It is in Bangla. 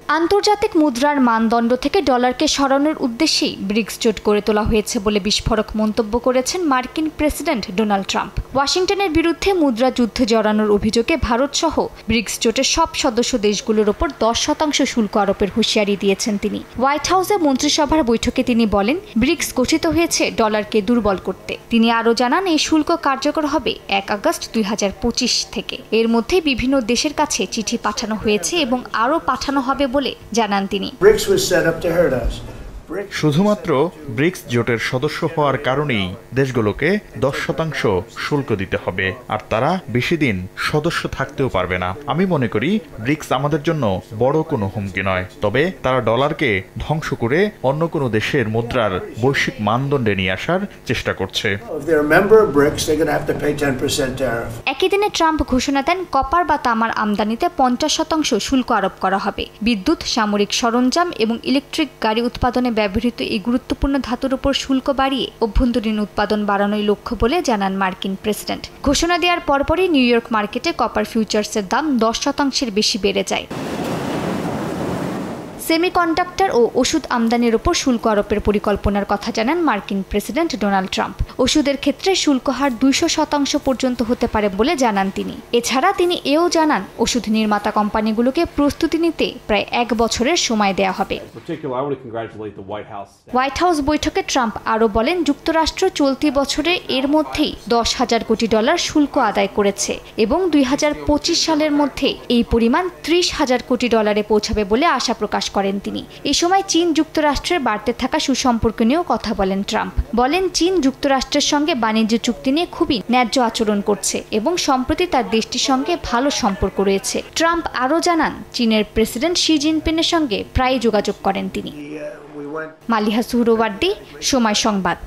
আন্তর্জাতিক মুদ্রার মানদণ্ড থেকে ডলারকে সরানোর উদ্দেশ্যেই ব্রিক্স জোট গড়ে তোলা হয়েছে বলে বিস্ফোরক মন্তব্য করেছেন মার্কিন প্রেসিডেন্ট ডোনাল্ড ট্রাম্প। ওয়াশিংটনের বিরুদ্ধে মুদ্রা যুদ্ধে জড়ানোর অভিযোগে ভারতসহ ব্রিক্স জোটের সব সদস্য দেশগুলোর ওপর 10% শুল্ক আরোপের হুঁশিয়ারি দিয়েছেন তিনি। হোয়াইট হাউসে মন্ত্রিসভার বৈঠকে তিনি বলেন, ব্রিক্স গঠিত হয়েছে ডলারকে দুর্বল করতে। তিনি আরও জানান, এই শুল্ক কার্যকর হবে 1 আগস্ট 2025 থেকে। এর মধ্যে বিভিন্ন দেশের কাছে চিঠি পাঠানো হয়েছে এবং আরও পাঠানো হবে বলে জানান তিনি। শুধুমাত্র ব্রিক্স জোটের সদস্য হওয়ার কারণেই দেশগুলোকে 10% শুল্ক দিতে হবে, আর তারা বেশি দিন সদস্য থাকতেও পারবে না। আমি মনে করি ব্রিক্স আমাদের জন্য বড় কোনো হুমকি নয়, তবে তারা ডলারকে ধ্বংস করে অন্য কোনো দেশের মুদ্রার বৈশ্বিক মানদণ্ডে নিয়ে আসার চেষ্টা করছে। একই দিনে ট্রাম্প ঘোষণা দেন, কপার বা তামার আমদানিতে 50% শুল্ক আরোপ করা হবে। বিদ্যুৎ, সামরিক সরঞ্জাম এবং ইলেকট্রিক গাড়ি উৎপাদনে ব্যবহৃত এই গুরুত্বপূর্ণ ধাতুর উপর শুল্ক বাড়িয়ে অভ্যন্তরীণ উৎপাদন বাড়ানোই লক্ষ্য বলে জানান মার্কিন প্রেসিডেন্ট। ঘোষণা দেওয়ার পরপরই নিউ ইয়র্ক মার্কেটে কপার ফিউচার্সের দাম 10% বেশি বেড়ে যায়। সেমিকন্ডাক্টর ও ওষুধ আমদানির ওপর শুল্ক আরোপের পরিকল্পনার কথা জানান মার্কিন প্রেসিডেন্ট ডোনাল্ড ট্রাম্প। ওষুধের ক্ষেত্রে শুল্ক হার 200% পর্যন্ত হতে পারে বলে জানান তিনি। এছাড়া তিনি এও জানান, ওষুধ নির্মাতা কোম্পানিগুলোকে প্রস্তুতি নিতে প্রায় 1 বছরের সময় দেওয়া হবে। হোয়াইট হাউস বৈঠকে ট্রাম্প আরও বলেন, যুক্তরাষ্ট্র চলতি বছরে এর মধ্যেই $10,000 কোটি শুল্ক আদায় করেছে এবং 2025 সালের মধ্যে এই পরিমাণ $30,000 কোটি পৌঁছাবে বলে আশা প্রকাশ করেন তিনি। এই সময় চীন যুক্তরাষ্ট্রের বাড়তে থাকা সুসম্পর্ক নিয়েও কথা বলেন ট্রাম্প। বলেন, চীন যুক্তরাষ্ট্রের সঙ্গে বাণিজ্য চুক্তি নিয়ে খুবই ন্যায্য আচরণ করছে এবং সম্প্রতি তার দেশটির সঙ্গে ভালো সম্পর্ক রয়েছে। ট্রাম্প আরও জানান, চীনের প্রেসিডেন্ট শি জিনপিংয়ের সঙ্গে প্রায় যোগাযোগ করেন তিনি। মালিহা সুহরওয়ার্দী, সময় সংবাদ।